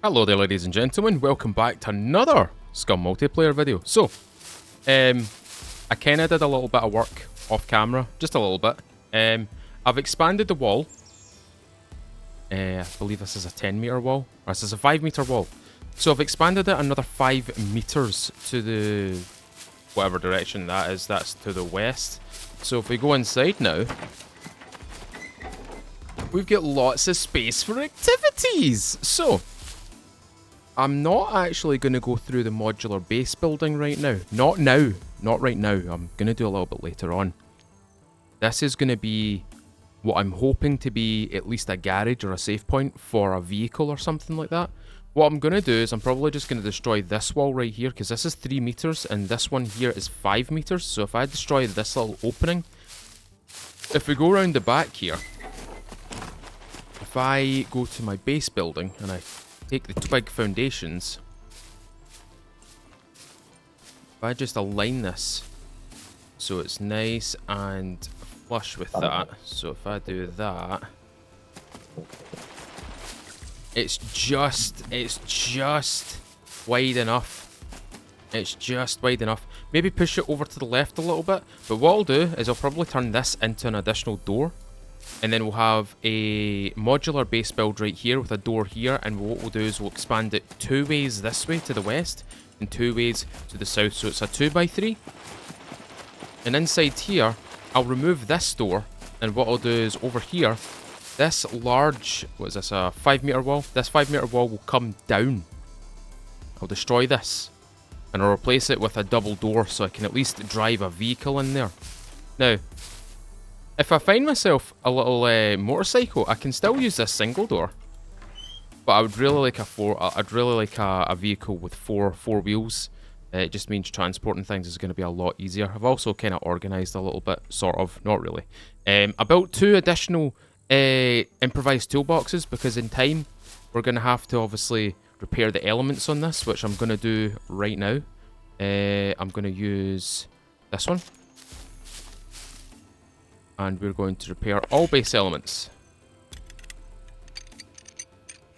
Hello there, ladies and gentlemen. Welcome back to another Scum multiplayer video. So, I kind of did a little bit of work off camera, just a little bit. I've expanded the wall. I believe this is a 10-meter wall, or this is a 5-meter wall. So I've expanded it another 5 meters to the whatever direction that is. That's to the west. So if we go inside now, we've got lots of space for activities. So I'm not actually going to go through the modular base building right now. Not right now. I'm going to do a little bit later on. This is going to be what I'm hoping to be at least a garage or a save point for a vehicle or something like that. What I'm going to do is I'm probably just going to destroy this wall right here, because this is 3 meters and this one here is 5 meters. So if I destroy this little opening, if we go around the back here, if I go to my base building and I take the twig foundations, if I just align this so it's nice and flush with that, so if I do that, it's just wide enough. It's just wide enough. Maybe push it over to the left a little bit, but what I'll do is I'll probably turn this into an additional door. And then we'll have a modular base build right here with a door here, and what we'll do is we'll expand it 2 ways this way to the west and 2 ways to the south, so it's a 2x3. And inside here, I'll remove this door, and what I'll do is over here, this large, what is this, a 5-meter wall? This 5-meter wall will come down. I'll destroy this, and I'll replace it with a double door so I can at least drive a vehicle in there. Now, if I find myself a little motorcycle, I can still use this single door. But I would really like a vehicle with four wheels. It just means transporting things is going to be a lot easier. I've also kind of organised a little bit, sort of, not really. I built 2 additional improvised toolboxes, because in time we're going to have to obviously repair the elements on this, which I'm going to do right now. I'm going to use this one. And we're going to repair all base elements.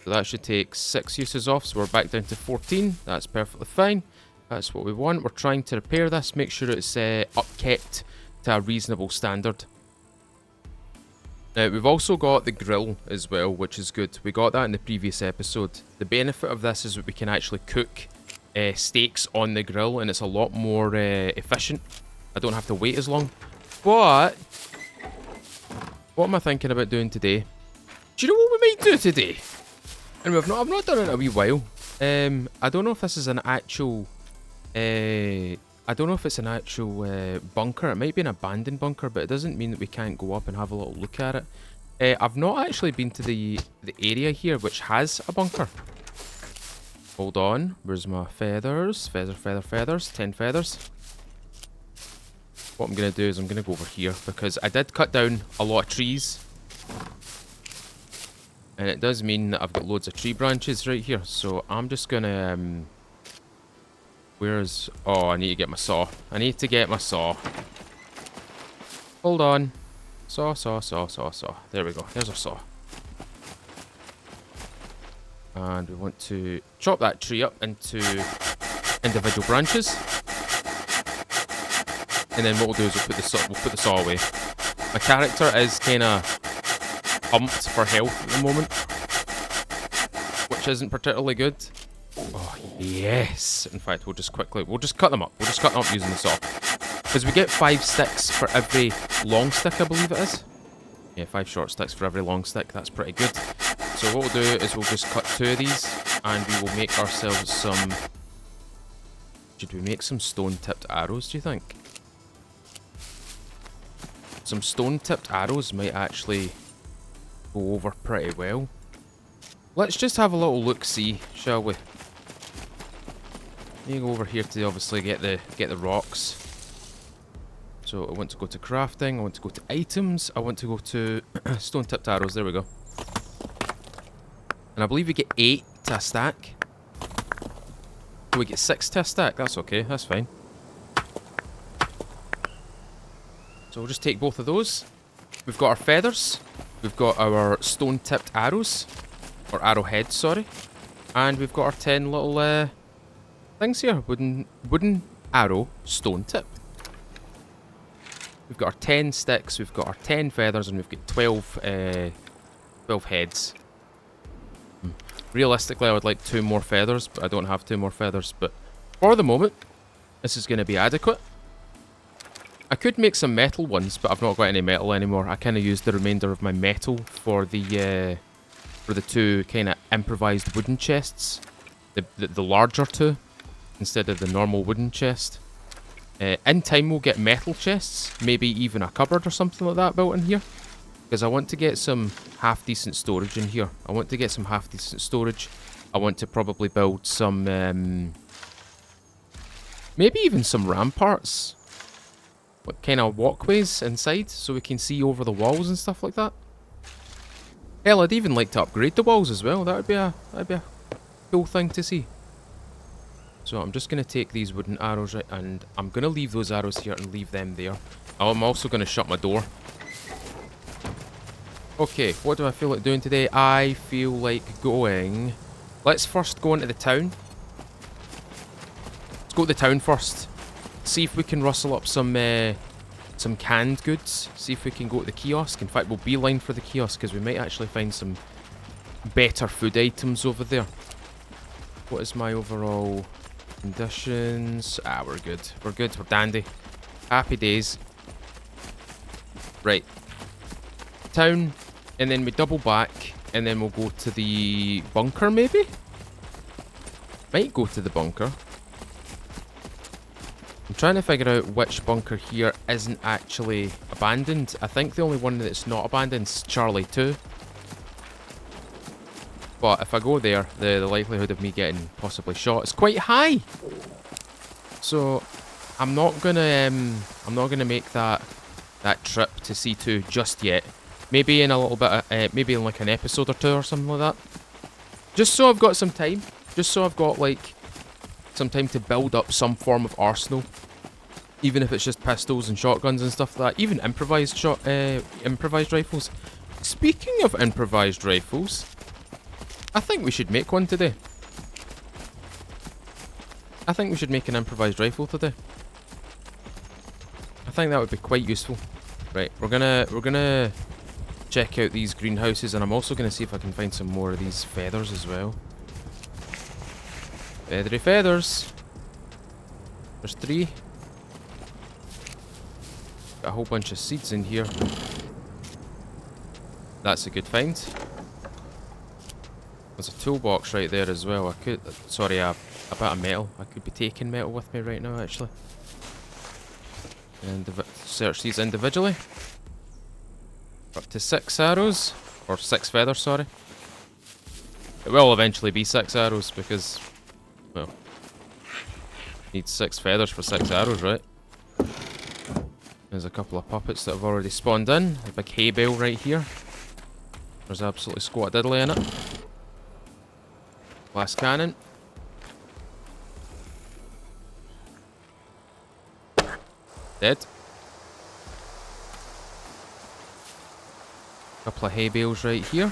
So that should take 6 uses off, so we're back down to 14. That's perfectly fine. That's what we want. We're trying to repair this, make sure it's upkept to a reasonable standard. Now, we've also got the grill as well, which is good. We got that in the previous episode. The benefit of this is that we can actually cook steaks on the grill, and it's a lot more efficient. I don't have to wait as long. But what am I thinking about doing today? Do you know what we might do today? And I've not done it in a wee while. I don't know if this is an actual I don't know if it's an actual bunker. It might be an abandoned bunker, but it doesn't mean that we can't go up and have a little look at it. I've not actually been to the area here which has a bunker. Hold on, where's my feathers? Feathers, 10 feathers. What I'm going to do is I'm going to go over here, because I did cut down a lot of trees. And it does mean that I've got loads of tree branches right here. So I'm just going to... Oh, I need to get my saw. I need to get my saw. Hold on. Saw. There we go. There's our saw. And we want to chop that tree up into individual branches. And then what we'll do is we'll put the saw away. My character is kind of pumped for health at the moment, which isn't particularly good. Oh, yes. In fact, we'll just cut them up. We'll just cut them up using the saw. Because we get 5 sticks for every long stick, I believe it is. Yeah, 5 short sticks for every long stick. That's pretty good. So what we'll do is we'll just cut 2 of these, and we will make ourselves some... Should we make some stone-tipped arrows, do you think? Some stone-tipped arrows might actually go over pretty well. Let's just have a little look-see, shall we? You go over here to obviously get the rocks. So I want to go to crafting, I want to go to items, I want to go to stone-tipped arrows, there we go. And I believe we get 8 to a stack. Oh, we get 6 to a stack, that's okay, that's fine. So we'll just take both of those. We've got our feathers. We've got our stone-tipped arrows. Or arrowheads, sorry. And we've got our 10 little things here. Wooden arrow, stone tip. We've got our 10 sticks, we've got our 10 feathers, and we've got 12 heads. Realistically, I would like 2 more feathers, but I don't have 2 more feathers. But for the moment, this is going to be adequate. I could make some metal ones, but I've not got any metal anymore. I kind of used the remainder of my metal for the 2 kind of improvised wooden chests. The larger 2, instead of the normal wooden chest. In time, we'll get metal chests, maybe even a cupboard or something like that built in here. Because I want to get some half-decent storage in here. I want to get some half-decent storage. I want to probably build some, maybe even some ramparts. What kind of walkways inside, so we can see over the walls and stuff like that. Hell, I'd even like to upgrade the walls as well. That'd be a cool thing to see. So I'm just going to take these wooden arrows, right, and I'm going to leave those arrows here and leave them there. I'm also going to shut my door. Okay, what do I feel like doing today? I feel like going... Let's first go into the town. Let's go to the town first. See if we can rustle up some canned goods. See if we can go to the kiosk. In fact, we'll beeline for the kiosk because we might actually find some better food items over there. What is my overall conditions? Ah, we're good. We're good. We're dandy. Happy days. Right. Town, and then we double back, and then we'll go to the bunker, maybe? Might go to the bunker. I'm trying to figure out which bunker here isn't actually abandoned. I think the only one that's not abandoned is Charlie 2. But if I go there, the likelihood of me getting possibly shot is quite high. So I'm not gonna make that trip to C2 just yet. Maybe in a little bit, maybe in like an episode or 2 or something like that. Just so I've got some time. Just so I've got like some time to build up some form of arsenal. Even if it's just pistols and shotguns and stuff like that. Even improvised rifles. Speaking of improvised rifles, I think we should make one today. I think we should make an improvised rifle today. I think that would be quite useful. Right, we're gonna check out these greenhouses, and I'm also gonna see if I can find some more of these feathers as well. Feathery feathers. There's 3. Got a whole bunch of seeds in here. That's a good find. There's a toolbox right there as well. I could, sorry, a bit of metal. I could be taking metal with me right now, actually. And search these individually. Up to 6 arrows, or 6 feathers, sorry. It will eventually be 6 arrows because, well, need 6 feathers for 6 arrows, right? There's a couple of puppets that have already spawned in. A big hay bale right here. There's absolutely squat diddly in it. Glass cannon. Dead. Couple of hay bales right here.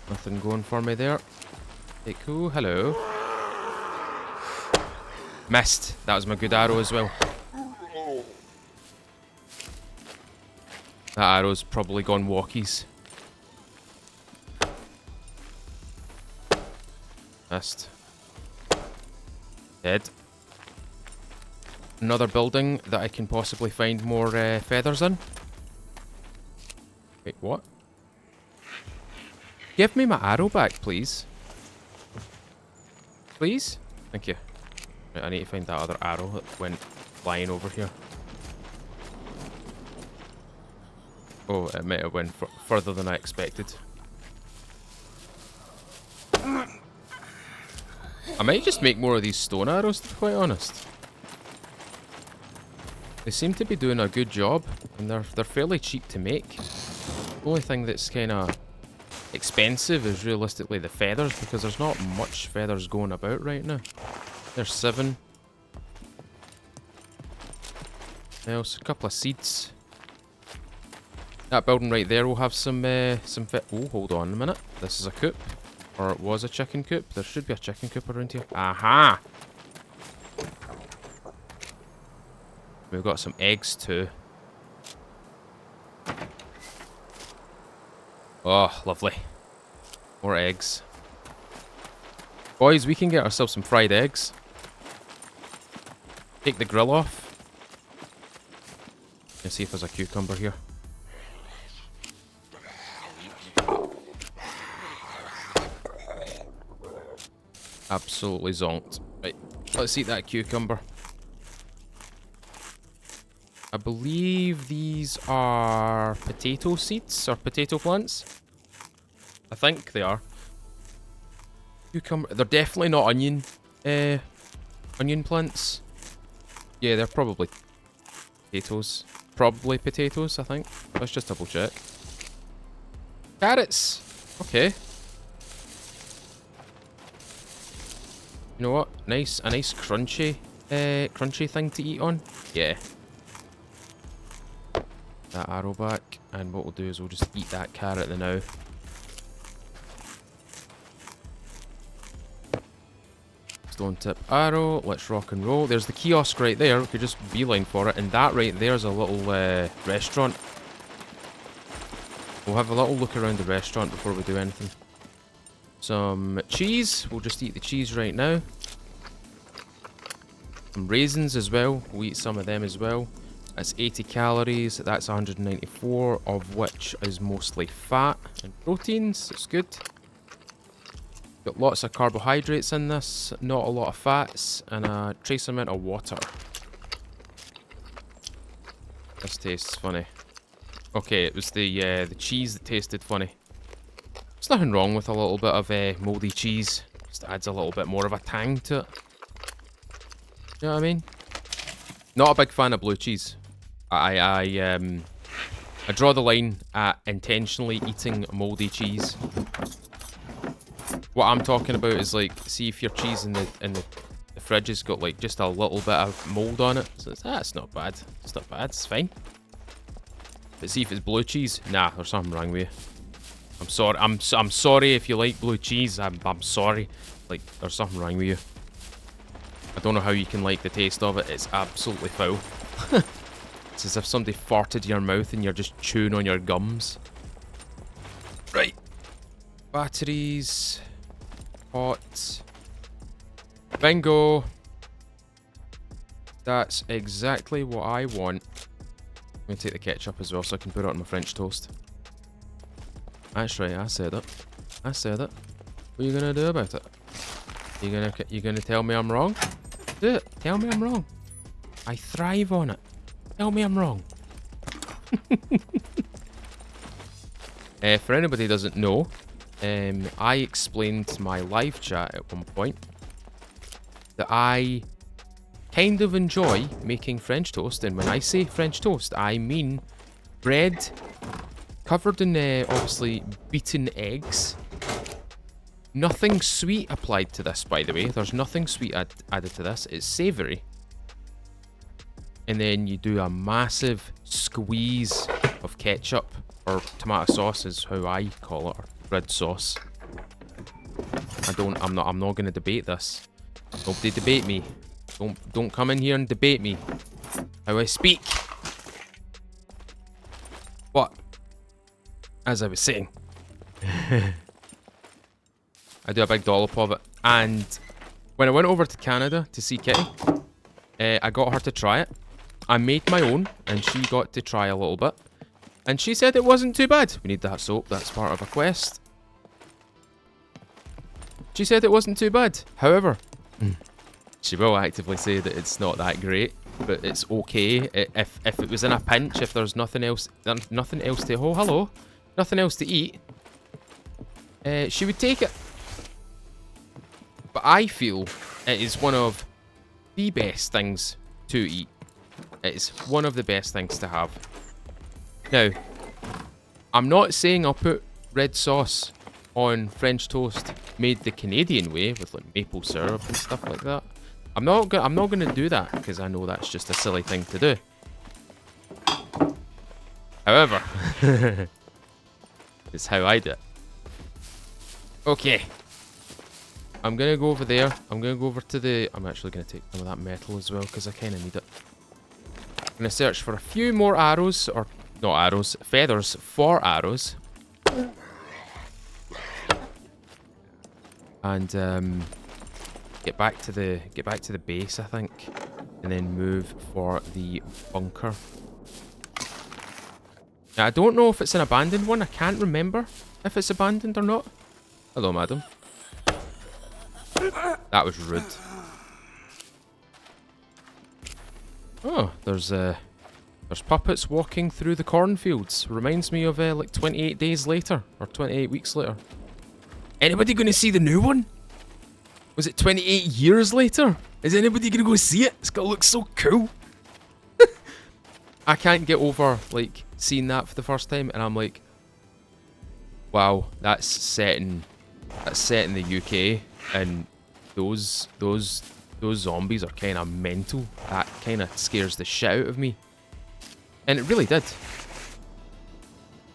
Nothing going for me there. Hey, cool. Hello. Missed. That was my good arrow as well. That arrow's probably gone walkies. Missed. Dead. Another building that I can possibly find more feathers in. Wait, what? Give me my arrow back, please. Please? Thank you. Right, I need to find that other arrow that went flying over here. Oh, it might have went further than I expected. I might just make more of these stone arrows, to be quite honest. They seem to be doing a good job, and they're fairly cheap to make. The only thing that's kind of expensive is realistically the feathers, because there's not much feathers going about right now. There's 7. Else, a couple of seeds. That building right there will have some oh, hold on a minute. This is a coop. Or it was a chicken coop. There should be a chicken coop around here. Aha! We've got some eggs too. Oh, lovely. More eggs. Boys, we can get ourselves some fried eggs. Take the grill off. Let's see if there's a cucumber here. Absolutely zonked. Right, let's eat that cucumber. I believe these are potato seeds or potato plants. I think they are. Cucumber. They're definitely not onion plants. Yeah, they're probably potatoes. Probably potatoes, I think. Let's just double check. Carrots. Okay. You know what? A nice crunchy thing to eat on. Yeah. That arrow back, and what we'll do is we'll just eat that carrot now. Stone tip arrow. Let's rock and roll. There's the kiosk right there. We could just beeline for it, and that right there's a little restaurant. We'll have a little look around the restaurant before we do anything. Some cheese. We'll just eat the cheese right now. Some raisins as well. We'll eat some of them as well. That's 80 calories. That's 194, of which is mostly fat and proteins. It's good. Got lots of carbohydrates in this, not a lot of fats, and a trace amount of water. This tastes funny. Okay, it was the cheese that tasted funny. There's nothing wrong with a little bit of mouldy cheese. Just adds a little bit more of a tang to it. You know what I mean? Not a big fan of blue cheese. I draw the line at intentionally eating mouldy cheese. What I'm talking about is like, see if your cheese in the fridge has got like just a little bit of mold on it. So it's not bad. It's not bad. It's fine. But see if it's blue cheese. Nah, there's something wrong with you. I'm sorry. I'm sorry if you like blue cheese. I'm sorry. Like there's something wrong with you. I don't know how you can like the taste of it. It's absolutely foul. It's as if somebody farted in your mouth and you're just chewing on your gums. Right. Batteries. Hot. Bingo. That's exactly what I want. I'm going to take the ketchup as well so I can put it on my French toast. That's right, I said it. I said it. What are you going to do about it? You gonna tell me I'm wrong? Do it. Tell me I'm wrong. I thrive on it. Tell me I'm wrong. For anybody who doesn't know, I explained to my live chat at one point that I kind of enjoy making French toast, and when I say French toast, I mean bread covered in obviously beaten eggs. Nothing sweet applied to this, by the way. There's nothing sweet added to this. It's savoury. And then you do a massive squeeze of ketchup, or tomato sauce is how I call it, or red sauce. I'm not gonna debate this. Nobody debate me. Don't come in here and debate me. How I speak. But as I was saying, I do a big dollop of it. And when I went over to Canada to see Kitty, I got her to try it. I made my own, and she got to try a little bit. And she said it wasn't too bad. We need that soap, that's part of a quest. She said it wasn't too bad. However, she will actively say that it's not that great, but it's okay. If it was in a pinch, if there's nothing else to nothing else to eat, she would take it. But I feel it is one of the best things to eat. It is one of the best things to have. Now, I'm not saying I'll put red sauce on French toast made the Canadian way with like maple syrup and stuff like that. I'm not gonna do that because I know that's just a silly thing to do. However, It's how I do it. Okay. I'm gonna go over there. I'm gonna go over to the... I'm actually gonna take some of that metal as well, because I kind of need it. I'm gonna search for a few more arrows, or... not arrows, feathers for arrows. And, get back to the base, I think. And then move for the bunker. Now, I don't know if it's an abandoned one. I can't remember if it's abandoned or not. Hello, madam. That was rude. Oh, there's puppets walking through the cornfields. Reminds me of like 28 days later, or 28 weeks later. Anybody gonna see the new one? Was it 28 years later? Is anybody gonna go see it? It's gonna look so cool. I can't get over like seeing that for the first time, and I'm like, wow, that's set in the UK, and those zombies are kind of mental. That kind of scares the shit out of me, and it really did.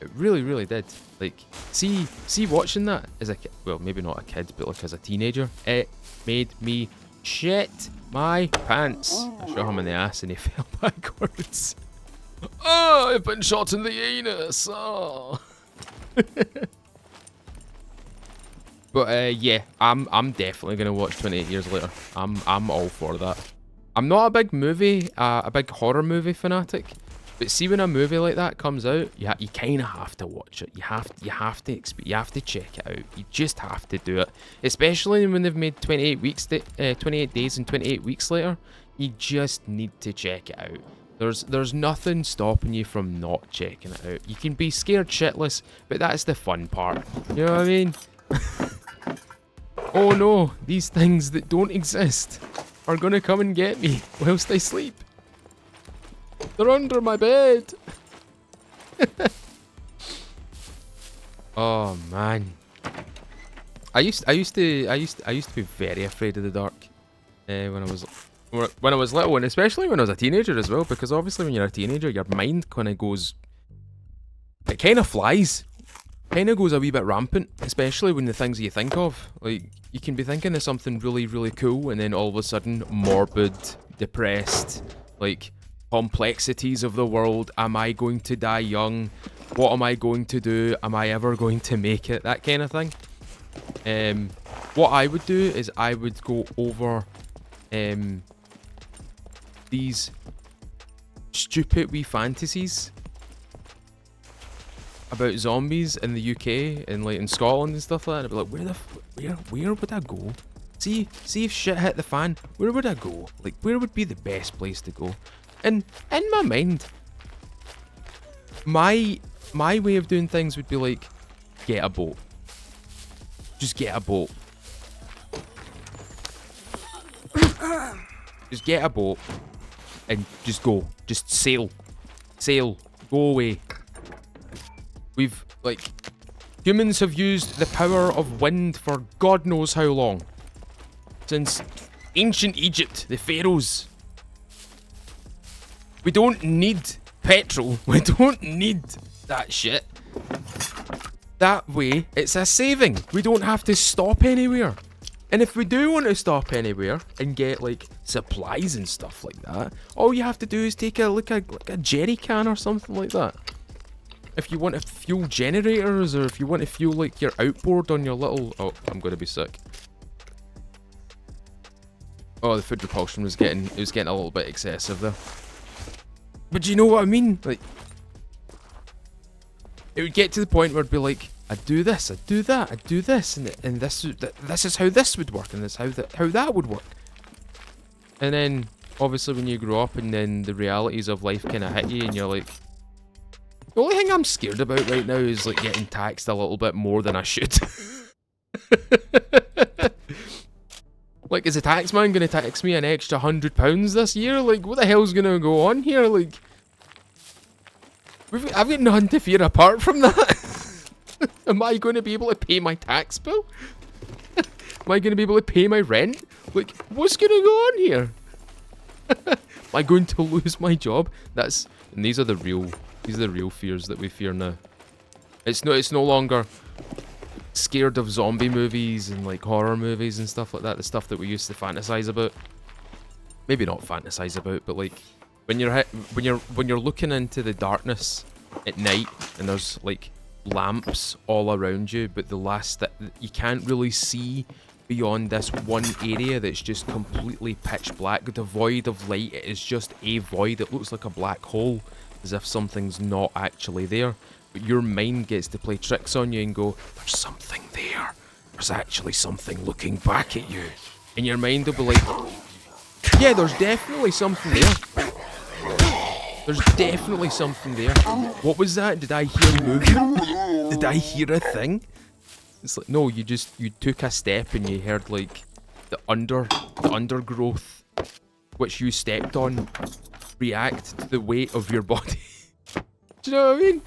It really, really did. Like, see watching that as a kid, well, maybe not a kid, but like as a teenager, it made me shit my pants. I shot him in the ass and he fell backwards. Oh, I've been shot in the anus. Oh. But yeah, I'm definitely gonna watch 28 Years Later. I'm all for that. I'm not a big horror movie fanatic. But see, when a movie like that comes out, you kind of have to watch it. You have to check it out. You just have to do it. Especially when they've made 28 days and 28 weeks later. You just need to check it out. There's nothing stopping you from not checking it out. You can be scared shitless, but that's the fun part. You know what I mean? Oh no, these things that don't exist are gonna come and get me whilst I sleep. They're under my bed. Oh man, I used to be very afraid of the dark when I was little, and especially when I was a teenager as well. Because obviously, when you're a teenager, your mind kind of goes, it kind of flies, kind of goes a wee bit rampant. Especially when the things you think of, like you can be thinking of something really, really cool, and then all of a sudden, morbid, depressed, like. Complexities of the world. Am I going to die young? What am I going to do? Am I ever going to make it? That kind of thing. What I would do is I would go over these stupid wee fantasies about zombies in the UK and like in Scotland and stuff like that. And I'd be like, where would I go? See if shit hit the fan, where would I go? Like, where would be the best place to go? And in my mind, my way of doing things would be like, get a boat. Just get a boat. Just get a boat and just go. Just sail. Sail. Go away. Humans have used the power of wind for God knows how long. Since ancient Egypt, the pharaohs. We don't need petrol. We don't need that shit. That way, it's a saving. We don't have to stop anywhere. And if we do want to stop anywhere and get like supplies and stuff like that, all you have to do is take a jerry can or something like that. If you want to fuel generators, or if you want to fuel like your outboard on your little... Oh, I'm going to be sick. Oh, the food repulsion was getting a little bit excessive there. But do you know what I mean? Like, it would get to the point where it'd be like, I'd do this, I'd do that, I'd do this, and this is how this would work, and this is how that would work. And then, obviously, when you grow up, and then the realities of life kind of hit you, and you're like, the only thing I'm scared about right now is like getting taxed a little bit more than I should. Like, is a tax man going to tax me an extra £100 this year? Like, what the hell's going to go on here? Like, I've got nothing to fear apart from that. Am I going to be able to pay my tax bill? Am I going to be able to pay my rent? Like, what's going to go on here? Am I going to lose my job? And these are the real These are the real fears that we fear now. It's no longer scared of zombie movies and like horror movies and stuff like that. The stuff that we used to fantasize about. Maybe not fantasize about, but like when you're looking into the darkness at night and there's like lamps all around you, but the last that you can't really see beyond this one area that's just completely pitch black, devoid of light. It is just a void. It looks like a black hole, as if something's not actually there. But your mind gets to play tricks on you and go, there's something there. There's actually something looking back at you. And your mind will be like, yeah, there's definitely something there. There's definitely something there. What was that? Did I hear movement? Did I hear a thing? It's like, no, you took a step and you heard like the undergrowth which you stepped on react to the weight of your body. Do you know what I mean?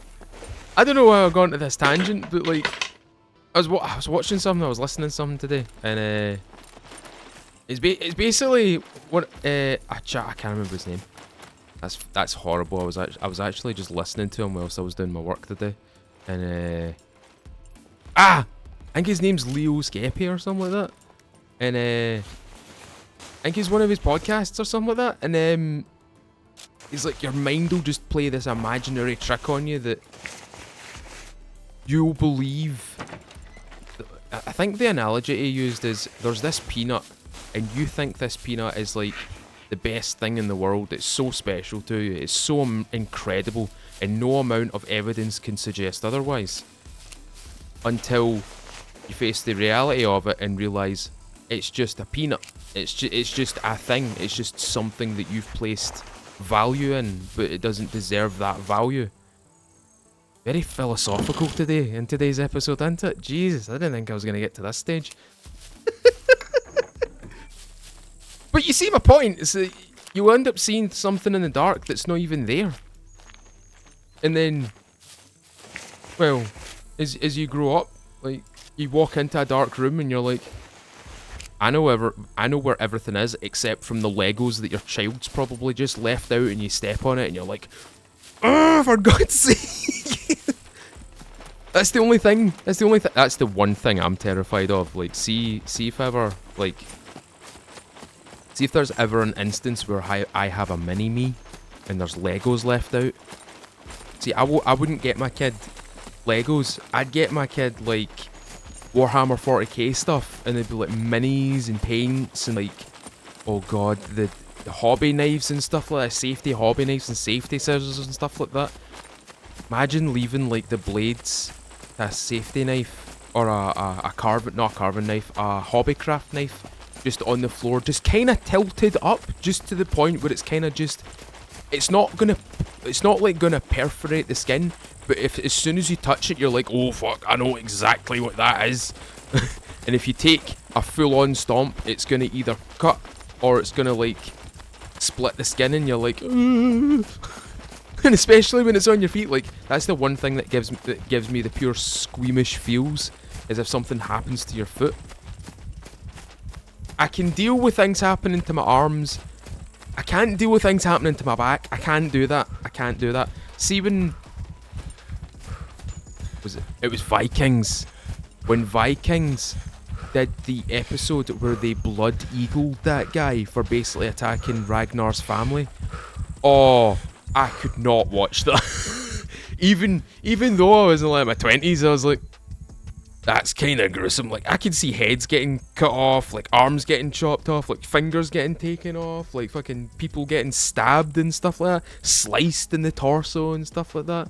I don't know why I've gone to this tangent, but like I was watching something, I was listening to something today, and it's basically what I can't remember his name. That's horrible. I was actually just listening to him whilst I was doing my work today, and I think his name's Leo Skeppy or something like that, and I think he's one of his podcasts or something like that, and he's like, your mind will just play this imaginary trick on you that you'll believe. I think the analogy he used is there's this peanut, and you think this peanut is like the best thing in the world. It's so special to you. It's so incredible, and no amount of evidence can suggest otherwise. Until you face the reality of it and realise it's just a peanut. It's just a thing. It's just something that you've placed value in, but it doesn't deserve that value. Very philosophical today in today's episode, isn't it? Jesus, I didn't think I was going to get to this stage. But you see my point, is that you end up seeing something in the dark that's not even there. And then, well, as you grow up, like, you walk into a dark room and you're like, I know where everything is except from the Legos that your child's probably just left out, and you step on it and you're like, oh, for God's sake. That's the one thing I'm terrified of. Like, see if there's ever an instance where I have a mini-me and there's Legos left out. See, I wouldn't get my kid Legos. I'd get my kid, like, Warhammer 40k stuff, and they'd be like minis and paints and like, oh god, the hobby knives and stuff like that, safety hobby knives and safety scissors and stuff like that. Imagine leaving like the blades, a safety knife or a not a carving knife, a hobbycraft knife, just on the floor, just kind of tilted up, just to the point where it's kind of just, it's not like gonna perforate the skin, but as soon as you touch it, you're like, oh fuck, I know exactly what that is. And if you take a full-on stomp, it's gonna either cut or it's gonna like split the skin, and you're like, and especially when it's on your feet, like that's the one thing that gives me the pure squeamish feels, is if something happens to your foot. I can deal with things happening to my arms. I can't deal with things happening to my back. I can't do that. See, when it was Vikings. When Vikings did the episode where they blood eagled that guy for basically attacking Ragnar's family. Oh, I could not watch that. even though I was in like my 20s, I was like, that's kind of gruesome. Like, I could see heads getting cut off, like arms getting chopped off, like fingers getting taken off, like fucking people getting stabbed and stuff like that, sliced in the torso and stuff like that,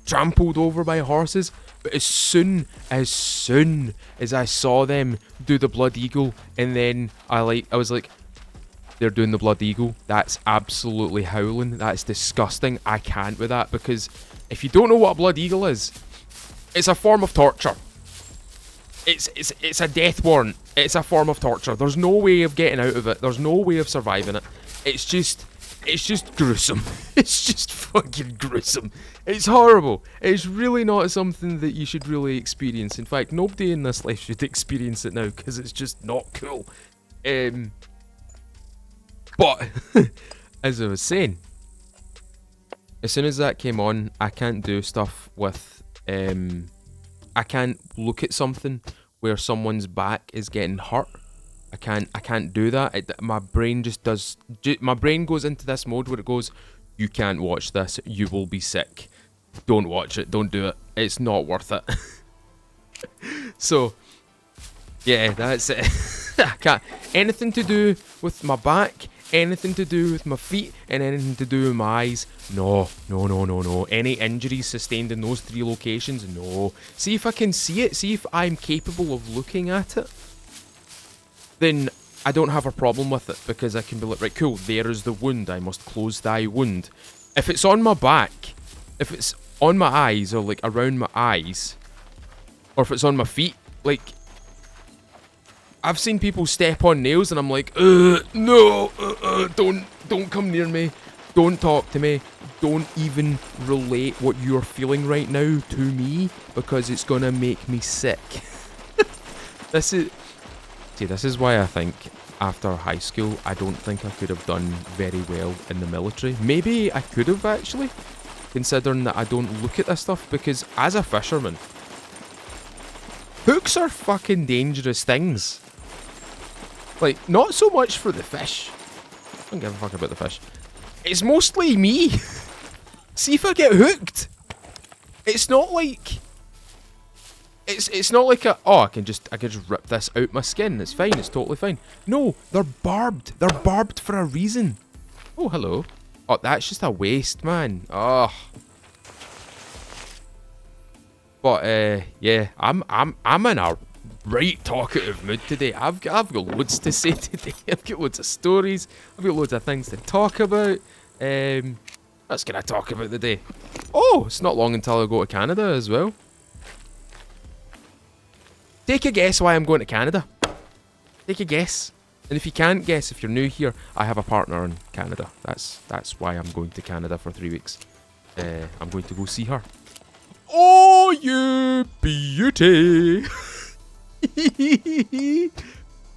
trampled over by horses. But as soon as I saw them do the blood eagle, and then I was like, they're doing the blood eagle, that's absolutely howling, that's disgusting, I can't with that. Because if you don't know what a blood eagle is, it's a form of torture. It's a death warrant. It's a form of torture. There's no way of getting out of it. There's no way of surviving it. It's just gruesome. It's just fucking gruesome. It's horrible. It's really not something that you should really experience. In fact, nobody in this life should experience it now, because it's just not cool. But as I was saying, As soon as that came on, I can't do stuff with, I can't look at something where someone's back is getting hurt. I can't do that. My brain just does, my brain goes into this mode where it goes, you can't watch this, you will be sick. Don't watch it, don't do it. It's not worth it. So, yeah, that's it. I can't. Anything to do with my back, anything to do with my feet, and anything to do with my eyes, no, no, no, no, no. Any injuries sustained in those 3 locations, no. See if I can see it, see if I'm capable of looking at it, then I don't have a problem with it, because I can be like, right, cool, there is the wound, I must close thy wound. If it's on my back, if it's on my eyes, or like around my eyes, or if it's on my feet, like, I've seen people step on nails and I'm like, no, don't come near me, don't talk to me, don't even relate what you're feeling right now to me, because it's gonna make me sick. This is why I think after high school, I don't think I could have done very well in the military. Maybe I could have actually, considering that I don't look at this stuff, because as a fisherman, hooks are fucking dangerous things. Like, not so much for the fish. I don't give a fuck about the fish. It's mostly me. See if I get hooked. It's not like... It's not like I can just rip this out my skin. It's fine, it's totally fine. No, they're barbed. They're barbed for a reason. Oh, hello. Oh, that's just a waste, man. Oh. But yeah, I'm in a right talkative mood today. I've got loads to say today. I've got loads of stories. I've got loads of things to talk about. What's can I talk about today? Oh, it's not long until I go to Canada as well. Take a guess why I'm going to Canada. Take a guess. And if you can't guess, if you're new here, I have a partner in Canada. That's why I'm going to Canada for 3 weeks. I'm going to go see her. Oh, you beauty!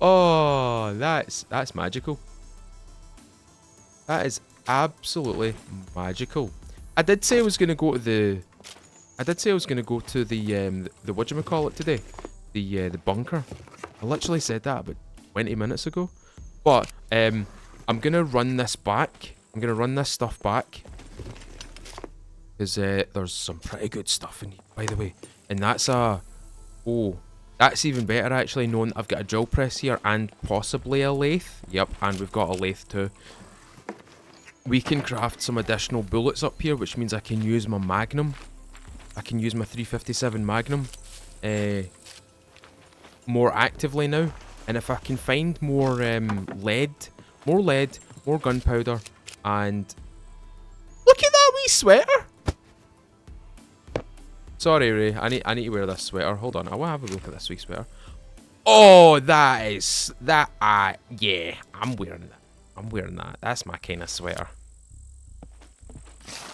Oh, that's magical. That is absolutely magical. I did say I was gonna go to the whatchamacallit today. The bunker. I literally said that about 20 minutes ago. But I'm gonna run this back. I'm gonna run this stuff back. Because there's some pretty good stuff in here, by the way. And that's that's even better actually, knowing I've got a drill press here and possibly a lathe. Yep, and we've got a lathe too. We can craft some additional bullets up here, which means I can use my Magnum. I can use my 357 Magnum more actively now. And if I can find more lead, more gunpowder, and look at that wee sweater. Sorry, Ray. I need to wear this sweater. Hold on. I want to have a look at this wee sweater. Oh, yeah. I'm wearing that. I'm wearing that. That's my kind of sweater.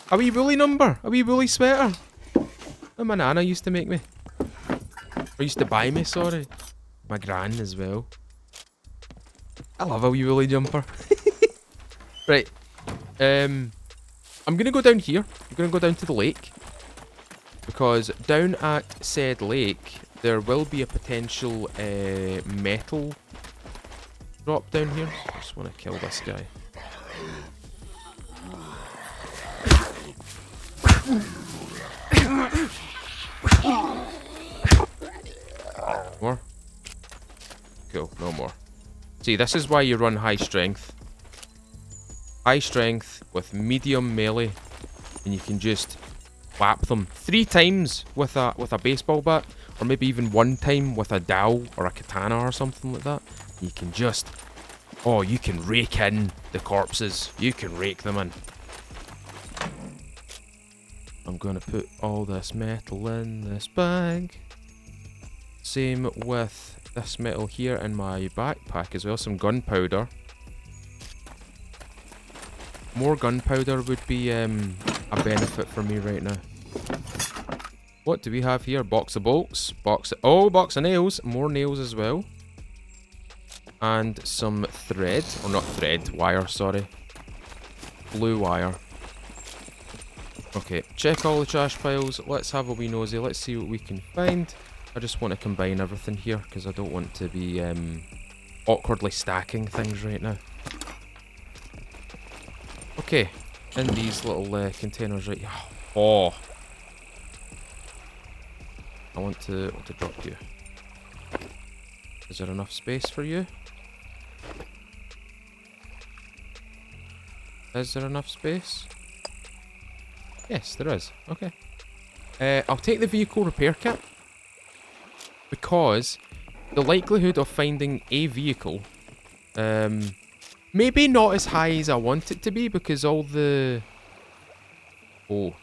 A wee woolly number. A wee woolly sweater. That my nana used to make me. Or used to buy me, sorry. My gran as well. I love a wee woolly jumper. Right. I'm going to go down here. I'm going to go down to the lake. Because down at said lake, there will be a potential metal drop down here. I just want to kill this guy. More? Cool, no more. See, this is why you run high strength. High strength with medium melee, and you can just whap them 3 times with a baseball bat, or maybe even 1 time with a dowel or a katana or something like that. You can just, oh, you can rake in the corpses. You can rake them in. I'm gonna put all this metal in this bag. Same with this metal here in my backpack as well. Some gunpowder. More gunpowder would be a benefit for me right now. What do we have here? Box of bolts. Box of nails. More nails as well. And some thread. Or not thread. Wire, sorry. Blue wire. Okay, check all the trash piles. Let's have a wee nosy. Let's see what we can find. I just want to combine everything here because I don't want to be awkwardly stacking things right now. Okay, in these little containers right here. Oh, I want to drop you. Is there enough space for you? Is there enough space? Yes, there is. Okay. I'll take the vehicle repair kit because the likelihood of finding a vehicle, maybe not as high as I want it to be because all the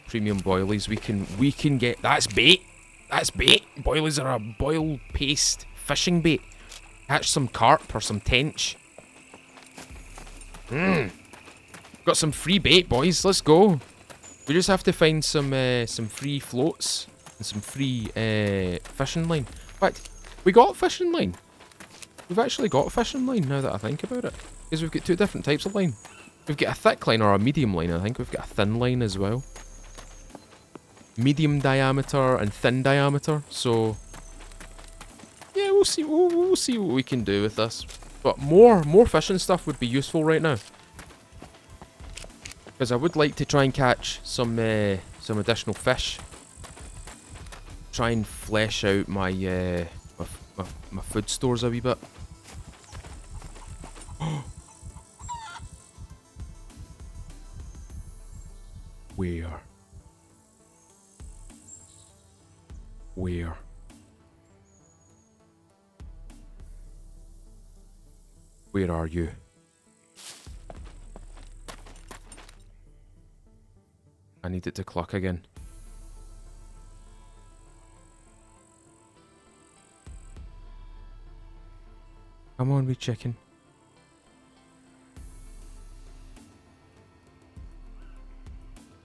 premium boilies we can get. That's bait. That's bait. Boilies are a boil paste fishing bait. Catch some carp or some tench. Got some free bait, boys. Let's go. We just have to find some free floats and some free fishing line. In fact, we got fishing line. We've actually got fishing line now that I think about it. Because we've got two different types of line. We've got a thick line or a medium line, I think. We've got a thin line as well. Medium diameter and thin diameter. So, yeah, we'll see. We'll see what we can do with this. But more fishing stuff would be useful right now. Because I would like to try and catch some additional fish. Try and flesh out my my food stores a wee bit. Where? Where? Where are you? I need it to cluck again. Come on, wee chicken.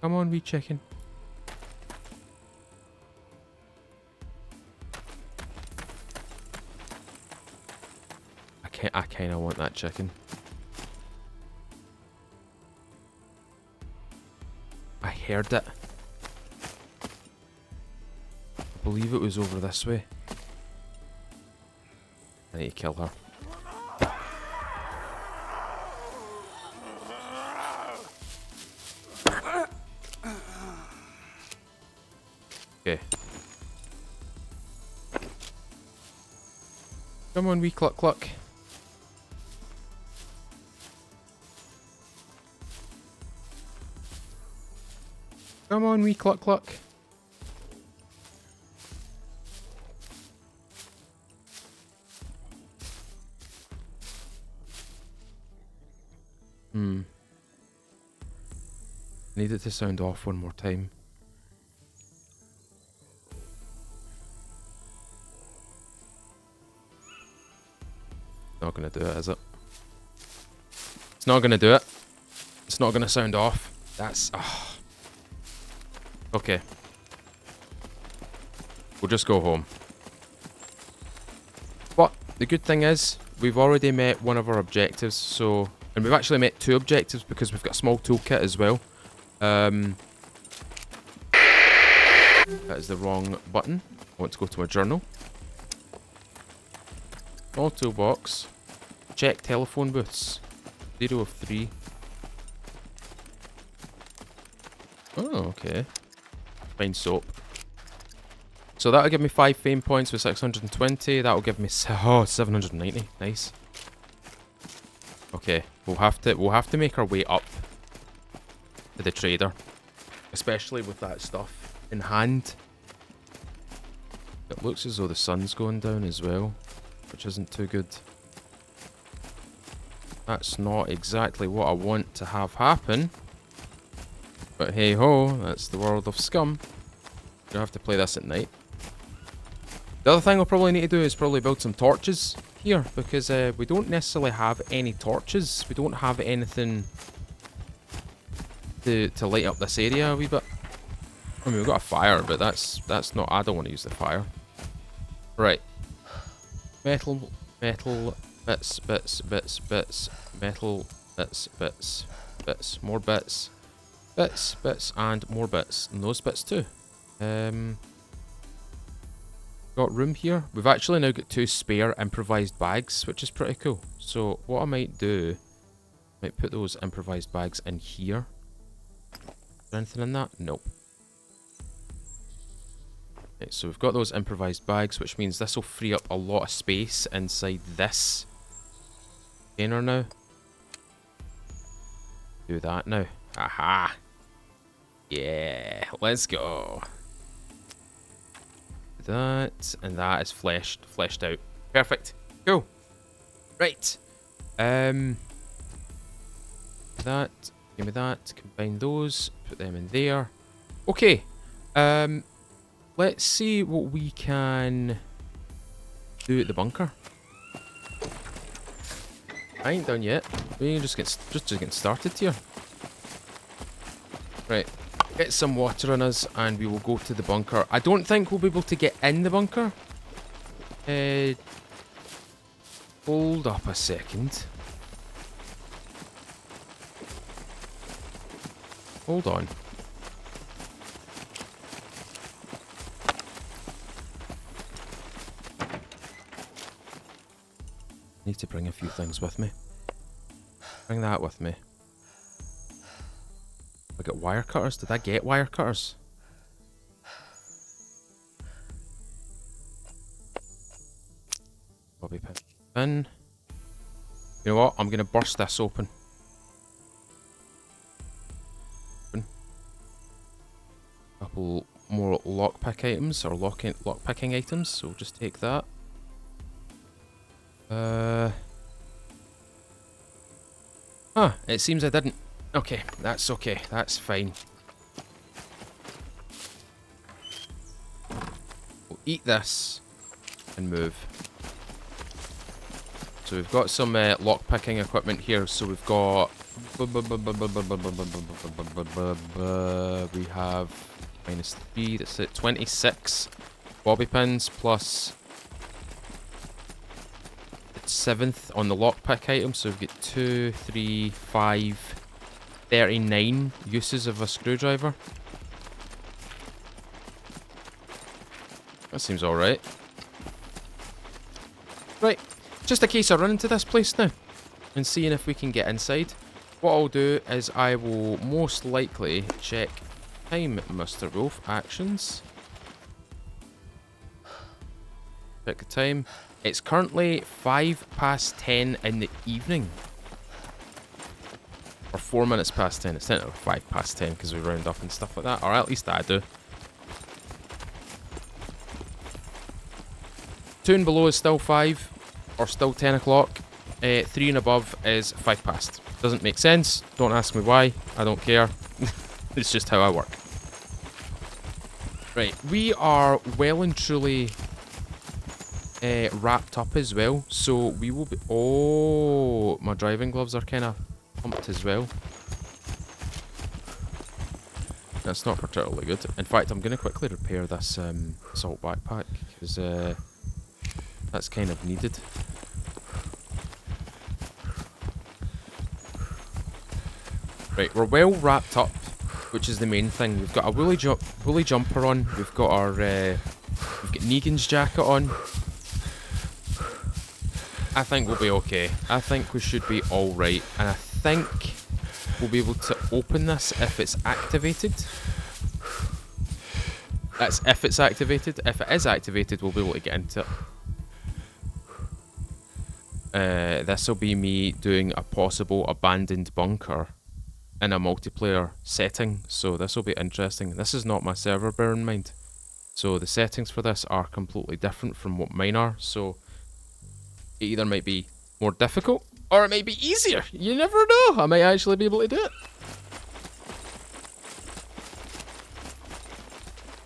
Come on, wee chicken. I kinda want that chicken. I heard it. I believe it was over this way. I need to kill her. Okay. Come on, wee cluck cluck. Come on, wee cluck cluck. Need it to sound off one more time. Not gonna do it, is it? It's not gonna do it. It's not gonna sound off. That's... Okay. We'll just go home. But the good thing is, we've already met one of our objectives, so... And we've actually met two objectives because we've got a small toolkit as well. That is the wrong button. I want to go to my journal. Small toolbox. Check telephone booths. 0 of 3. Oh, okay. Find soap. So that'll give me 5 fame points with 620. That'll give me 790. Nice. Okay, we'll have to make our way up to the trader, especially with that stuff in hand. It looks as though the sun's going down as well, which isn't too good. That's not exactly what I want to have happen. But hey ho, that's the world of Scum. You'll have to play this at night. The other thing I'll probably need to do is probably build some torches here, because we don't necessarily have any torches. We don't have anything to light up this area a wee bit. I mean, we've got a fire, but that's not... I don't want to use the fire. Right. Metal, bits, bits, bits, bits, metal, bits, bits, bits, more bits. Bits, and more bits. And those bits too. Got room here. We've actually now got 2 spare improvised bags, which is pretty cool. So what I might do, might put those improvised bags in here. Is there anything in that? Nope. Okay, so we've got those improvised bags, which means this will free up a lot of space inside this container now. Do that now. Aha! Yeah, let's go. That, and that is fleshed out. Perfect. Cool. Right. That. Give me that. Combine those. Put them in there. Okay. Let's see what we can do at the bunker. I ain't done yet. We're just getting started here. Right. Get some water on us and we will go to the bunker. I don't think we'll be able to get in the bunker. Hold up a second. Hold on. Need to bring a few things with me. Bring that with me. I got wire cutters. Did I get wire cutters? Bobby pin. You know what? I'm gonna burst this open. Couple more lockpick items or lockpicking items. So we'll just take that. It seems I didn't. Okay, that's okay. That's fine. We'll eat this and move. So we've got some lockpicking equipment here. So we've got... we have -3, that's it, 26 bobby pins plus 7th on the lockpick item. So we've got 2, 3, 5... 39 uses of a screwdriver. That seems alright. Right, just a case of running to this place now and seeing if we can get inside. What I'll do is I will most likely check time, Mr. Wolf. Actions. Check the time. It's currently 10:05 in the evening. Or 4 minutes past 10. It's technically 10:05 because we round up and stuff like that. Or at least I do. 2 and below is still 5. Or still 10 o'clock. 3 and above is 5:05. Doesn't make sense. Don't ask me why. I don't care. It's just how I work. Right. We are well and truly wrapped up as well. So we will be... Oh, my driving gloves are kind of... pumped as well. That's not particularly good. In fact, I'm going to quickly repair this assault backpack because that's kind of needed. Right, we're well wrapped up, which is the main thing. We've got a woolly jumper on. We've got our we've got Negan's jacket on. I think we'll be okay. I think we should be all right, and I think we'll be able to open this if it's activated. That's if it's activated. If it is activated, we'll be able to get into it. This will be me doing a possible abandoned bunker in a multiplayer setting, so this will be interesting. This is not my server, bear in mind. So the settings for this are completely different from what mine are, so it either might be more difficult or it might be easier. You never know. I might actually be able to do it.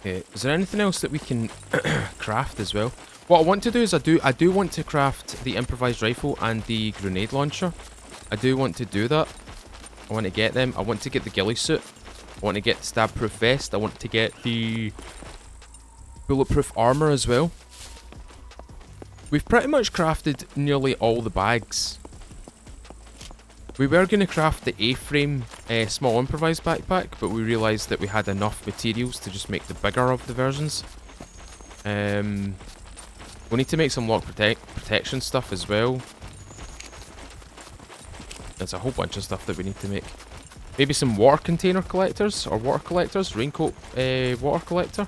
Okay, is there anything else that we can craft as well? What I want to do is I do want to craft the improvised rifle and the grenade launcher. I do want to do that. I want to get them. I want to get the ghillie suit. I want to get the stab-proof vest. I want to get the bulletproof armor as well. We've pretty much crafted nearly all the bags. We were going to craft the A-frame a small improvised backpack, but we realised that we had enough materials to just make the bigger of the versions. We need to make some lock protection stuff as well. There's a whole bunch of stuff that we need to make. Maybe some water container collectors, or water collectors, raincoat water collector.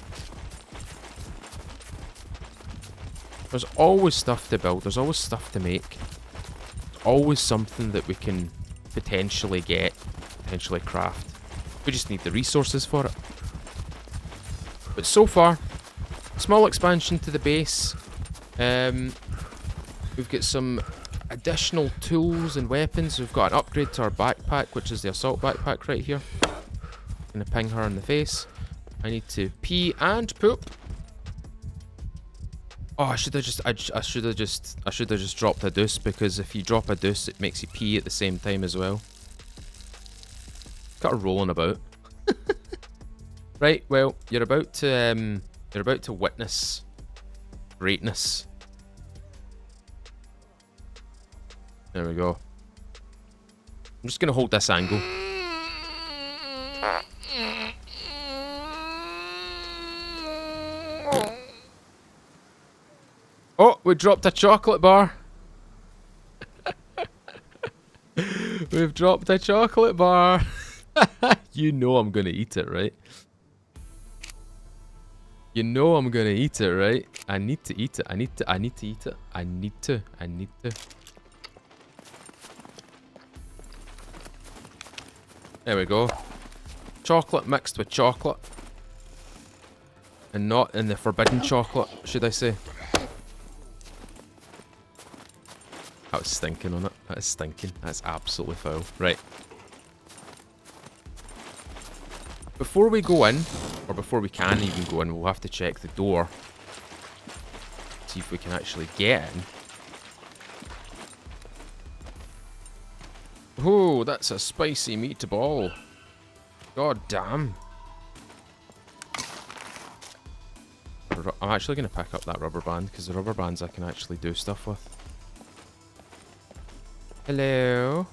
There's always stuff to build, there's always stuff to make. There's always something that we can potentially get, potentially craft. We just need the resources for it. But so far, small expansion to the base. We've got some additional tools and weapons. We've got an upgrade to our backpack, which is the assault backpack right here. Gonna ping her in the face. I need to pee and poop. Oh, I should have just dropped a deuce, because if you drop a deuce, it makes you pee at the same time as well. Got her rolling about. Right, well, you're about to witness greatness. There we go. I'm just gonna hold this angle. Oh, we dropped a chocolate bar. We've dropped a chocolate bar. You know I'm gonna eat it, right? You know I'm gonna eat it, right? I need to eat it. I need to eat it. I need to. There we go. Chocolate mixed with chocolate. And not in the forbidden chocolate, should I say. That was stinking on it. That is stinking. That's absolutely foul. Right. Before we go in, or before we can even go in, we'll have to check the door. See if we can actually get in. Oh, that's a spicy meatball. God damn. I'm actually going to pick up that rubber band, because the rubber bands I can actually do stuff with. Hello?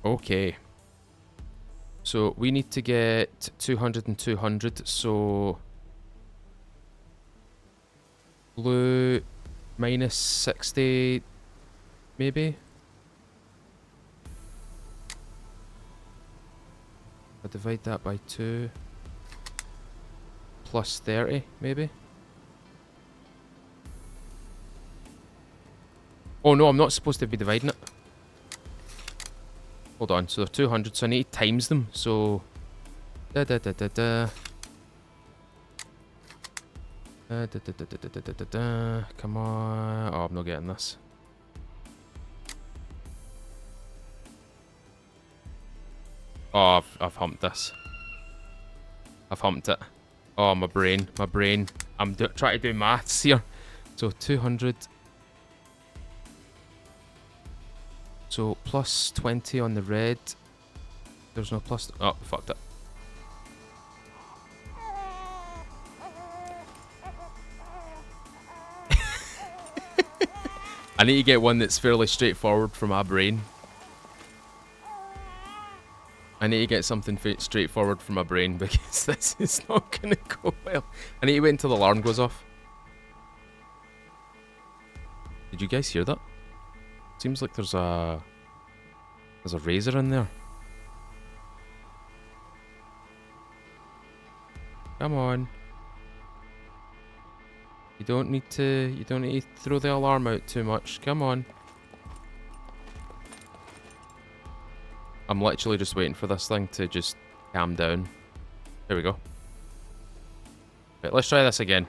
Okay. So we need to get 200 and 200, so... Blue minus 60, maybe? I divide that by 2. Plus 30, maybe? Oh no, I'm not supposed to be dividing it. Hold on, so they're 200, so I need to times them, so... Come on. Oh, I'm not getting this. Oh, I've humped this. I've humped it. Oh, my brain. I'm trying to do maths here. So 200. So plus 20 on the red. There's no plus. Oh, fucked it. I need to get one that's fairly straightforward for my brain. I need to get something straightforward for my brain, because this is not going to go well. I need to wait until the alarm goes off. Did you guys hear that? Seems like there's a razor in there. Come on. You don't need to throw the alarm out too much. Come on. I'm literally just waiting for this thing to just calm down. There we go. Right, let's try this again.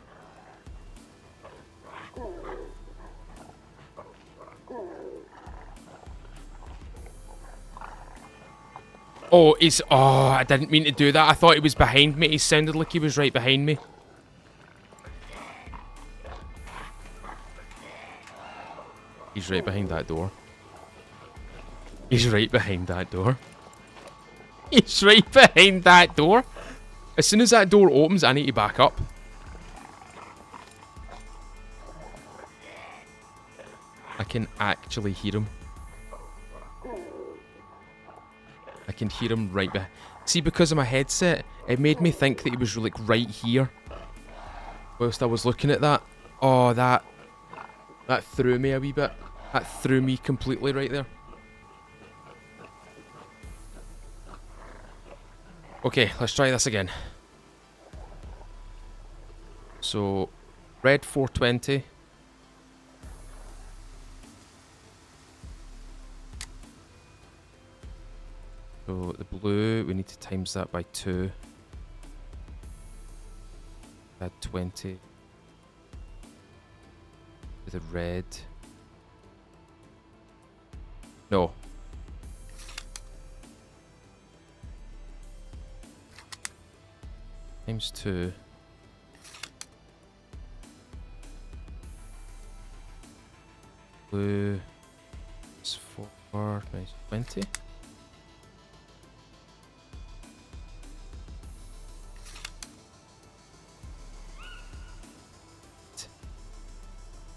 Oh, I didn't mean to do that. I thought he was behind me. He sounded like he was right behind me. He's right behind that door. He's right behind that door. He's right behind that door. As soon as that door opens, I need to back up. can actually hear him. I can hear him right behind. See, because of my headset, it made me think that he was like right here. Whilst I was looking at that. Oh, that threw me a wee bit. That threw me completely right there. Okay, let's try this again. So, red 420. So, the blue, we need to times that by 2. Add 20. The red. No. Times 2. Blue is 4 minus 20.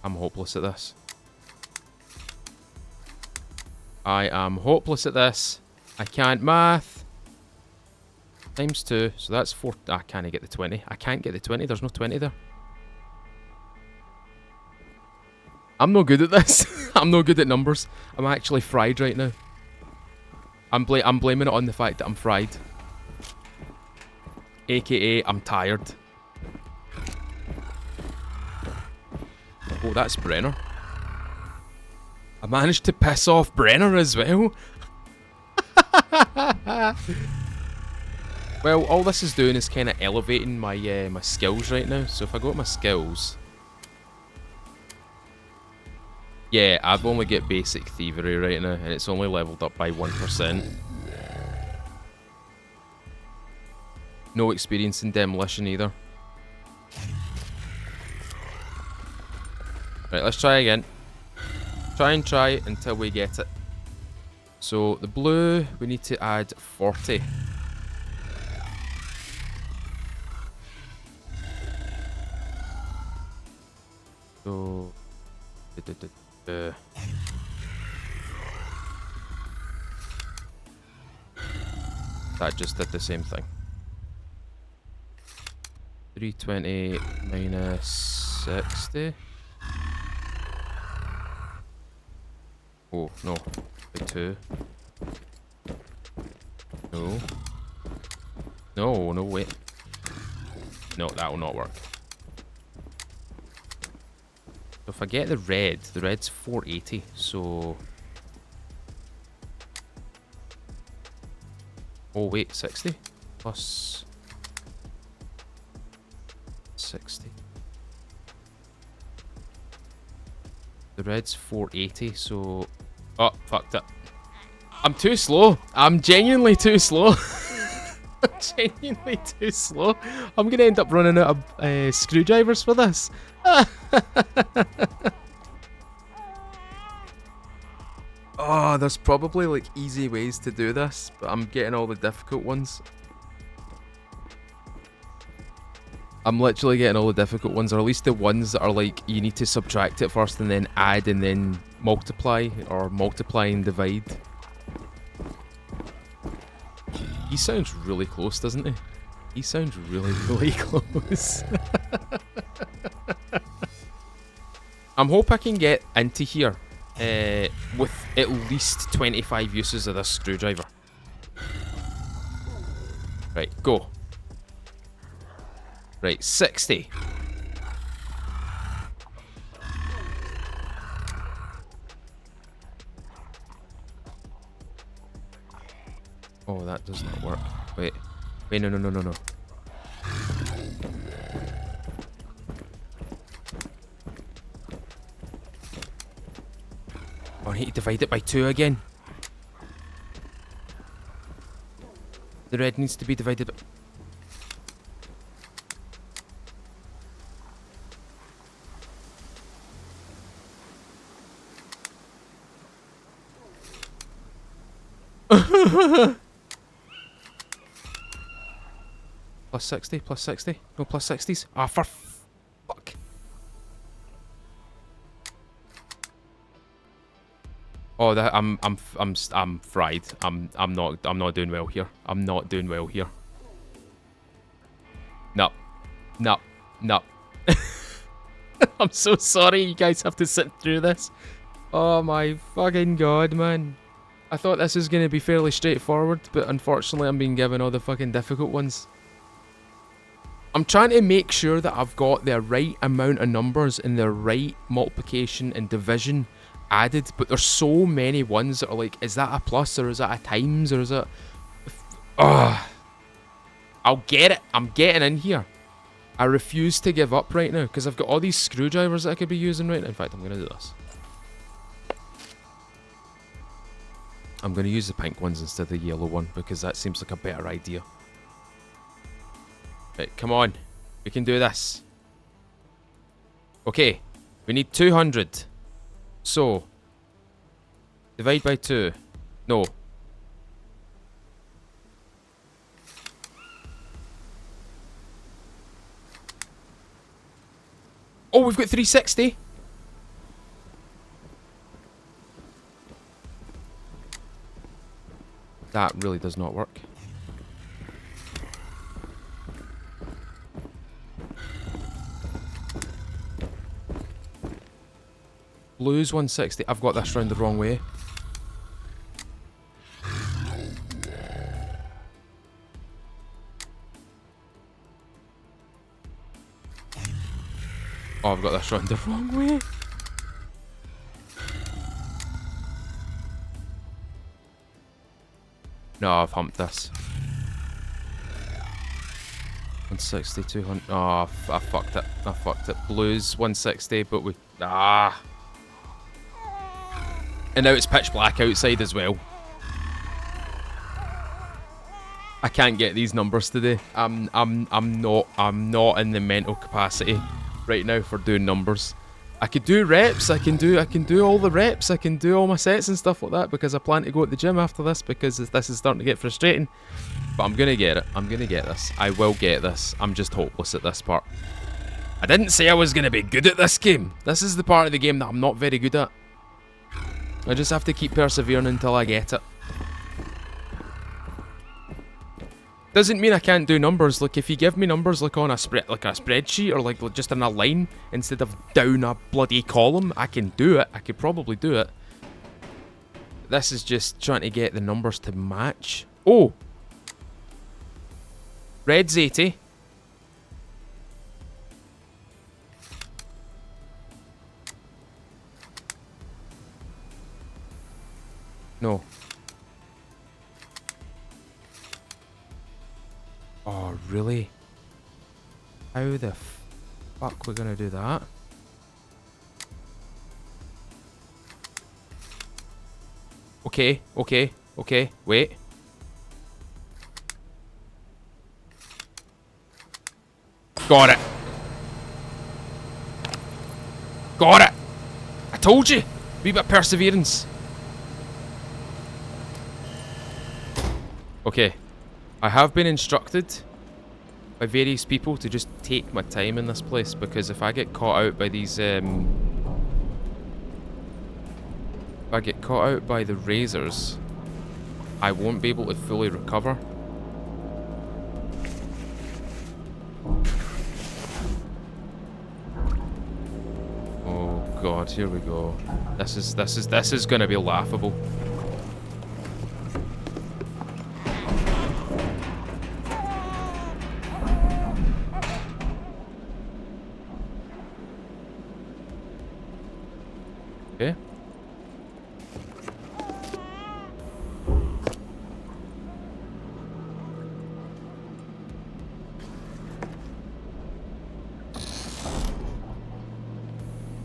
I'm hopeless at this. I am hopeless at this. I can't math. Times 2, so that's 4. I can't get the 20. I can't get the 20. There's no 20 there. I'm no good at this. I'm no good at numbers. I'm actually fried right now. I'm blaming it on the fact that I'm fried. AKA, I'm tired. Oh, that's Brenner. I managed to piss off Brenner as well. Well, all this is doing is kind of elevating my my skills right now. So if I go to my skills, yeah, I've only got basic thievery right now, and it's only leveled up by 1%. No experience in demolition either. Right, let's try again. Try and try until we get it. So the blue, we need to add 40. So that just did the same thing. 320 minus 60. Oh, no. By 2. No. No, no, wait. No, that will not work. So if I get the red's 480, so... Oh, wait, 60? Plus... 60. The red's 480, so... Oh, fucked it. I'm too slow. I'm genuinely too slow. I'm genuinely too slow. I'm going to end up running out of screwdrivers for this. Oh, there's probably like easy ways to do this, but I'm getting all the difficult ones. I'm literally getting all the difficult ones, or at least the ones that are like, you need to subtract it first and then add and then multiply, or multiply and divide. He sounds really close, doesn't he? He sounds really, really close. I'm hope I can get into here with at least 25 uses of this screwdriver. Right, go. Right, 60. Oh, that does not work. Wait. Wait, no, no, no, no, no. Oh, I need to divide it by 2 again. The red needs to be divided by... Plus 60, plus 60. No, plus 60s. Ah, for fuck. Oh, I'm fried. I'm not doing well here. I'm not doing well here. No, no, no. I'm so sorry you guys have to sit through this. Oh my fucking god, man. I thought this was gonna be fairly straightforward, but unfortunately I'm being given all the fucking difficult ones. I'm trying to make sure that I've got the right amount of numbers and the right multiplication and division added, but there's so many ones that are like, is that a plus or is that a times or is that... Ugh. I'll get it. I'm getting in here. I refuse to give up right now because I've got all these screwdrivers that I could be using right now. In fact, I'm going to do this. I'm going to use the pink ones instead of the yellow one because that seems like a better idea. Right, come on. We can do this. Okay. We need 200. So. Divide by 2. No. Oh, we've got 360. That really does not work. Blues 160. I've got this round the wrong way. Oh, I've got this round the wrong way. No, I've humped this. 160, 200. Oh, I fucked it. I fucked it. Blues 160, but we... Ah. And now it's pitch black outside as well. I can't get these numbers today. I'm not in the mental capacity right now for doing numbers. I could do reps, I can do all the reps, I can do all my sets and stuff like that because I plan to go at the gym after this because this is starting to get frustrating. But I'm gonna get it. I'm gonna get this. I will get this. I'm just hopeless at this part. I didn't say I was gonna be good at this game. This is the part of the game that I'm not very good at. I just have to keep persevering until I get it. Doesn't mean I can't do numbers. Like if you give me numbers like on a spreadsheet or like just in a line instead of down a bloody column, I can do it. I could probably do it. This is just trying to get the numbers to match. Oh! Red's 80. No. Oh, really? How the fuck we're gonna do that? Okay, okay, okay, wait. Got it. Got it. I told you. Wee bit of perseverance. Okay. I have been instructed by various people to just take my time in this place because if I get caught out by these if I get caught out by the razors, I won't be able to fully recover. Oh god, here we go. This is gonna be laughable. Okay.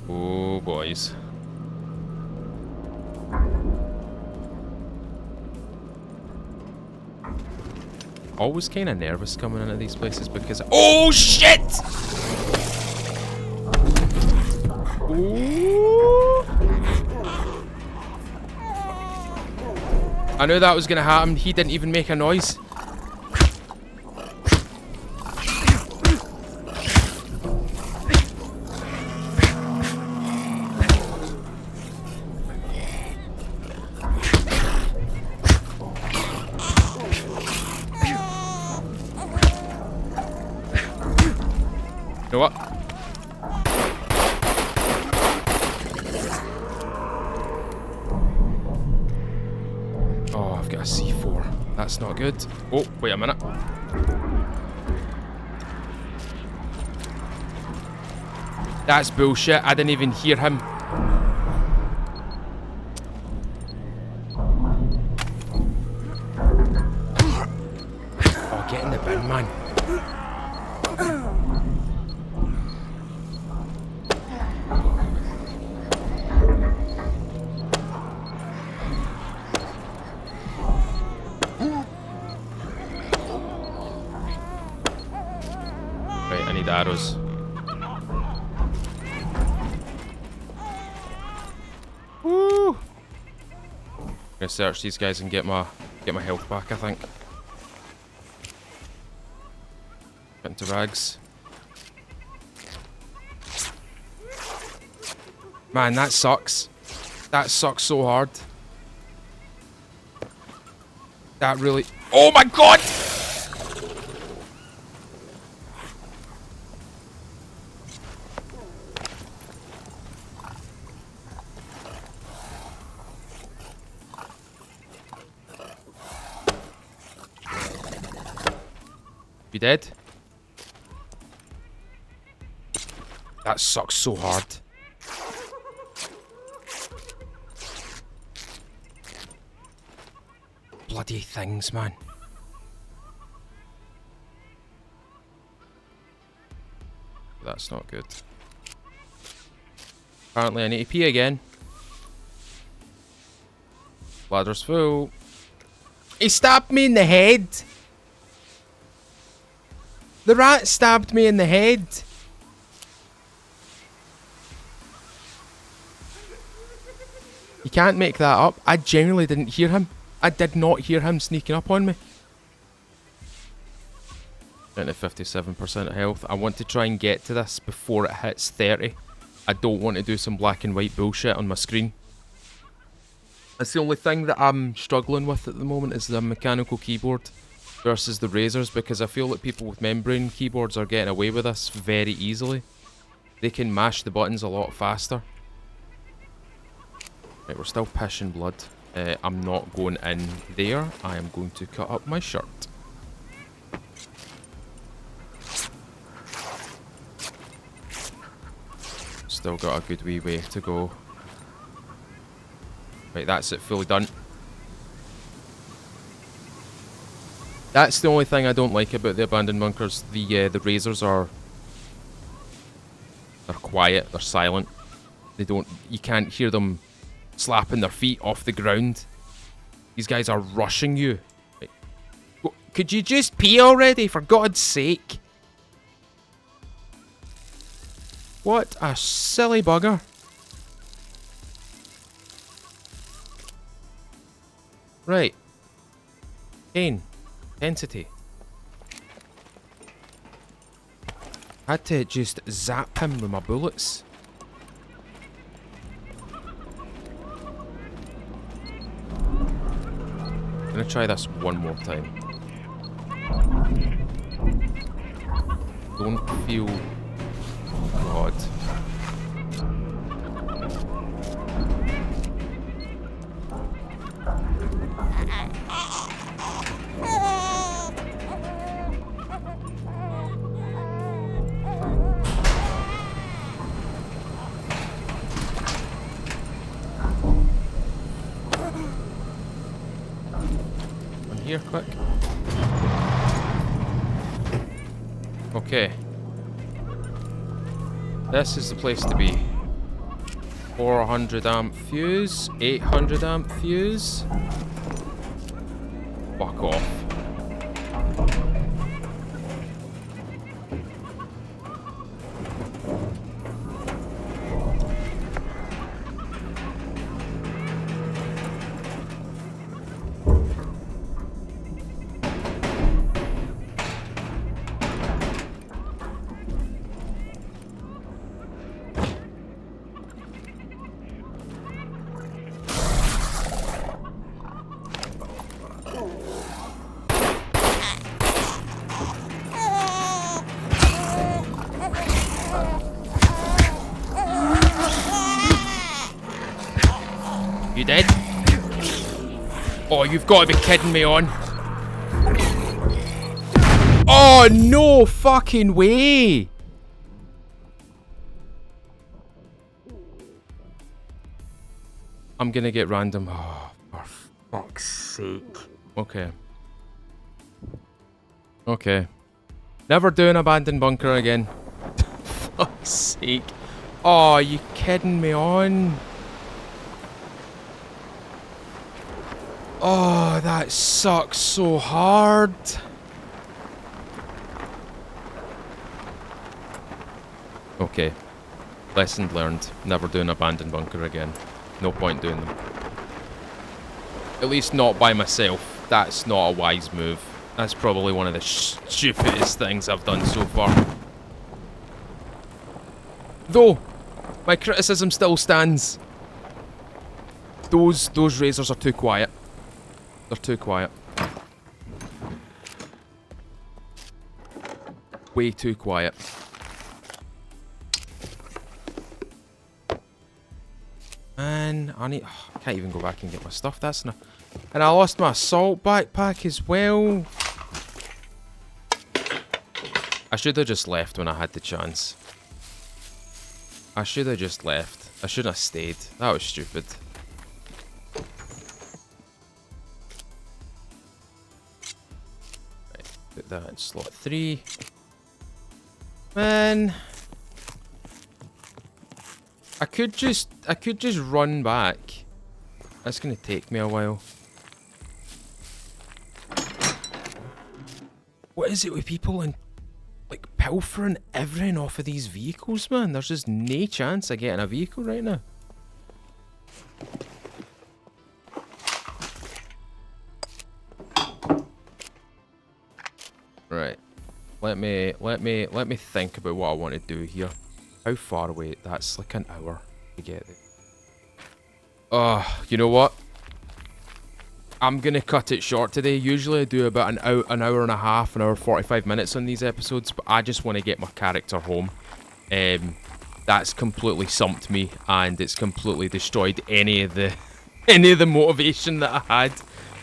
Oh, boys. Always kind of nervous coming into these places because... Oh, shit! Ooh. I knew that was going to happen. He didn't even make a noise. You know what? Oh, I've got a C4. That's not good. Oh, wait a minute. That's bullshit. I didn't even hear him. Oh, get in the bin, man. Right, I need arrows. Woo! I'm gonna search these guys and get my health back, I think. Get into rags. Man, that sucks. That sucks so hard. That really... Oh my god! You dead? That sucks so hard. Bloody things, man. That's not good. Apparently I need to pee again. Bladder's full. He stabbed me in the head! The rat stabbed me in the head! You can't make that up. I genuinely didn't hear him. I did not hear him sneaking up on me. Down to 57% health. I want to try and get to this before it hits 30. I don't want to do some black and white bullshit on my screen. That's the only thing that I'm struggling with at the moment is the mechanical keyboard versus the razors, because I feel that people with membrane keyboards are getting away with this very easily. They can mash the buttons a lot faster. Right, we're still pissing blood. I'm not going in there. I am going to cut up my shirt. Still got a good wee way to go. Right, that's it, fully done. That's the only thing I don't like about the abandoned bunkers. The razors are... They're quiet, they're silent. They don't... You can't hear them slapping their feet off the ground. These guys are rushing you. Right. Could you just pee already, for God's sake? What a silly bugger. Right. Pain. Intensity. Had to just zap him with my bullets. I'm gonna try this one more time. Don't feel... God. Here, quick. Okay. This is the place to be. 400 amp fuse, 800 amp fuse. Fuck off. you've got to be kidding me on. Oh, no fucking way. I'm gonna get random. Oh, for fuck's sake. Okay. Okay. Never do an abandoned bunker again. Fuck's sake. Oh, are you kidding me on? Oh, that sucks so hard. Okay. Lesson learned. Never do an abandoned bunker again. No point doing them. At least not by myself. That's not a wise move. That's probably one of the stupidest things I've done so far. Though, my criticism still stands. Those razors are too quiet. They're too quiet. Way too quiet. Man, I need... Oh, I can't even go back and get my stuff. That's not... And I lost my assault backpack as well. I should have just left when I had the chance. I should have just left. I shouldn't have stayed. That was stupid. Right, put that in slot 3. Man... I could just run back. That's gonna take me a while. What is it with people and like pilfering everything off of these vehicles, man? There's just no chance of getting a vehicle right now. Right. Let me think about what I want to do here. How far away? That's like an hour to get there. Oh, you know what? I'm gonna cut it short today. Usually I do about an hour and a half, an hour 45 minutes on these episodes, but I just want to get my character home. That's completely sumped me, and it's completely destroyed any of the motivation that I had.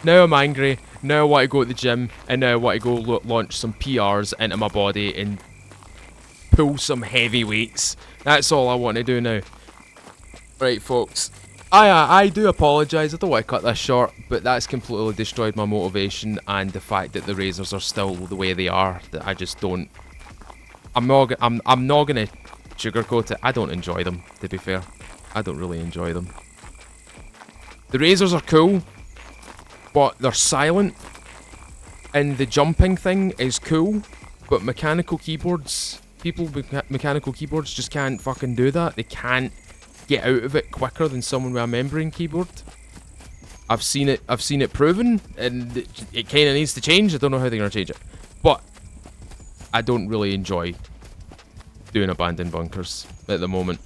Now I'm angry. Now I want to go to the gym, and now I want to go launch some PRs into my body and pull some heavy weights. That's all I want to do now. Right, folks. I do apologise. I don't want to cut this short, but that's completely destroyed my motivation, and the fact that the razors are still the way they are. That I just don't. I'm not gonna sugarcoat it. I don't enjoy them. To be fair, I don't really enjoy them. The razors are cool, but they're silent, and the jumping thing is cool, but mechanical keyboards. People with mechanical keyboards just can't fucking do that. They can't get out of it quicker than someone with a membrane keyboard. I've seen it proven, and it kind of needs to change. I don't know how they're gonna change it, but I don't really enjoy doing abandoned bunkers at the moment.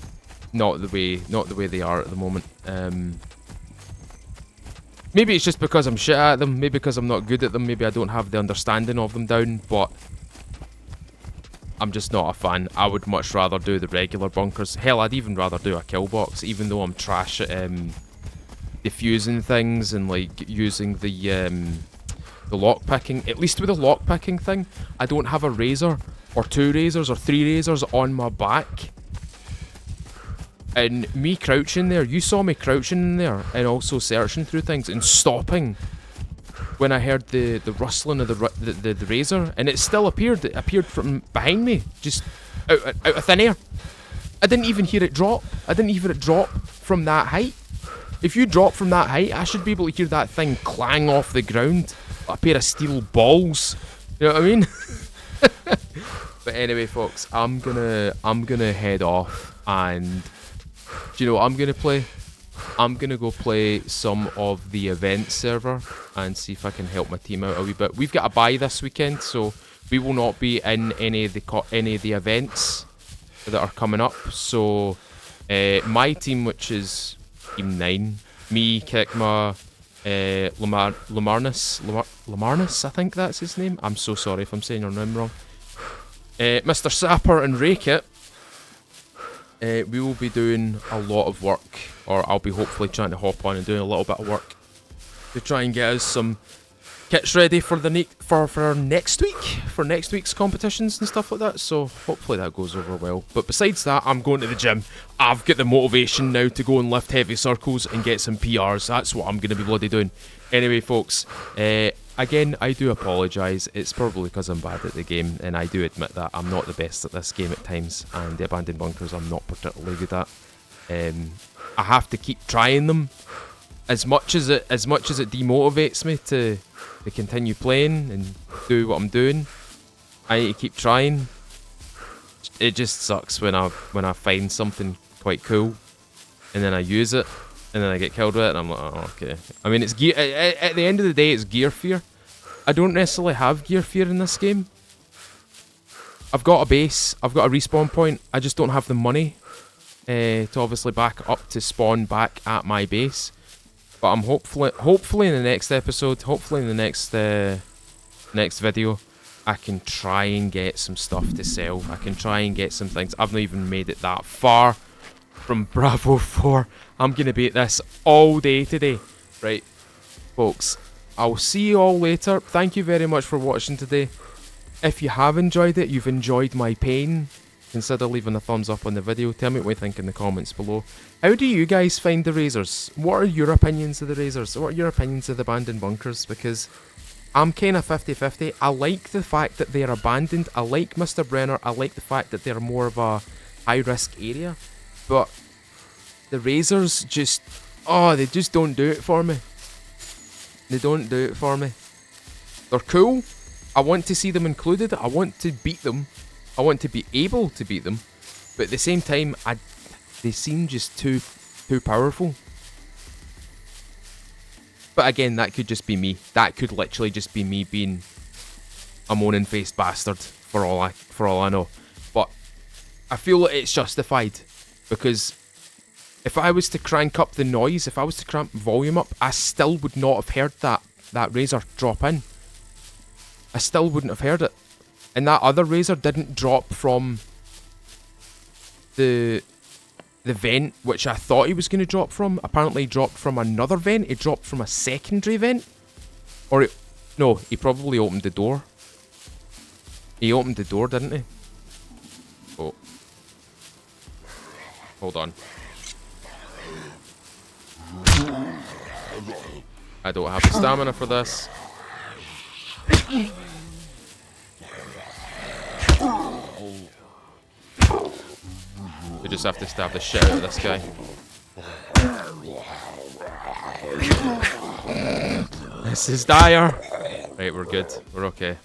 Not the way they are at the moment. Maybe it's just because I'm shit at them. Maybe because I'm not good at them. Maybe I don't have the understanding of them down. But I'm just not a fan. I would much rather do the regular bunkers. Hell, I'd even rather do a kill box, even though I'm trash at defusing things and like using the lockpicking. At least with the lockpicking thing, I don't have a razor or 2 razors or 3 razors on my back. And me crouching there, you saw me crouching in there and also searching through things and stopping when I heard the rustling of the razor, and it still appeared. It appeared from behind me, just out of thin air. I didn't even hear it drop. I didn't hear it drop from that height. If you drop from that height, I should be able to hear that thing clang off the ground. A pair of steel balls. You know what I mean? But anyway, folks, I'm gonna head off, and do you know what I'm gonna play? I'm gonna go play some of the event server and see if I can help my team out a wee bit. We've got a bye this weekend, so we will not be in any of the events that are coming up. So my team, which is Team 9, me, Kikma, Lamarnus, I think that's his name. I'm so sorry if I'm saying your name wrong. Mr. Sapper and Rakit. We will be doing a lot of work, or I'll be hopefully trying to hop on and doing a little bit of work to try and get us some kits ready for the for next week, for next week's competitions and stuff like that. So hopefully that goes over well. But besides that, I'm going to the gym. I've got the motivation now to go and lift heavy circles and get some PRs. That's what I'm going to be bloody doing. Anyway, folks, again, I do apologise. It's probably because I'm bad at the game, and I do admit that I'm not the best at this game at times, and the abandoned bunkers I'm not particularly good at. I have to keep trying them. As much as it demotivates me to continue playing and do what I'm doing, I need to keep trying. It just sucks when I find something quite cool and then I use it and then I get killed with it and I'm like, oh, okay. I mean, it's gear. At the end of the day, it's gear fear. I don't necessarily have gear fear in this game. I've got a base. I've got a respawn point. I just don't have the money to obviously back up to spawn back at my base. But I'm hopefully in the next episode, hopefully in the next video, I can try and get some stuff to sell. I can try and get some things. I've not even made it that far from Bravo 4. I'm going to be at this all day today. Right, folks, I'll see you all later. Thank you very much for watching today. If you have enjoyed it, you've enjoyed my pain, consider leaving a thumbs up on the video. Tell me what you think in the comments below. How do you guys find the Razors? What are your opinions of the Razors? What are your opinions of the abandoned bunkers? Because I'm kind of 50-50. I like the fact that they're abandoned. I like Mr. Brenner. I like the fact that they're more of a high-risk area. But the Razors just... oh, they just don't do it for me. They don't do it for me. They're cool. I want to see them included. I want to beat them. I want to be able to beat them. But at the same time, they seem just too powerful. But again, that could just be me. That could literally just be me being a moaning-faced bastard for all I know. But I feel like it's justified, because if I was to crank up the noise, if I was to crank volume up, I still would not have heard that Razor drop in. I still wouldn't have heard it. And that other Razor didn't drop from the vent, which I thought he was going to drop from. Apparently he dropped from another vent. He dropped from a secondary vent. Or no, he probably opened the door. He opened the door, didn't he? Oh. Hold on. I don't have the stamina for this. We just have to stab the shit out of this guy. This is dire. Right, we're good. We're okay.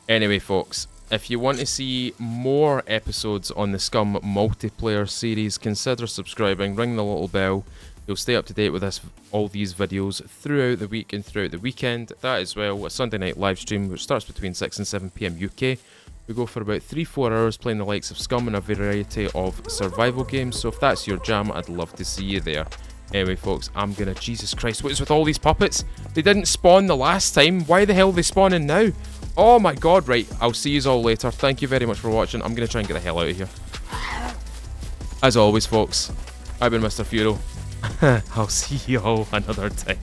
Anyway, folks, if you want to see more episodes on the Scum multiplayer series, consider subscribing, ring the little bell. You'll stay up to date with all these videos throughout the week and throughout the weekend. That as well, a Sunday night live stream which starts between 6 and 7 PM UK. We go for about 3-4 hours playing the likes of Scum and a variety of survival games. So if that's your jam, I'd love to see you there. Anyway, folks, I'm gonna... Jesus Christ, what is with all these puppets? They didn't spawn the last time. Why the hell are they spawning now? Oh my god, right. I'll see you all later. Thank you very much for watching. I'm gonna try and get the hell out of here. As always, folks, I've been Mr. Feudal. I'll see you all another time.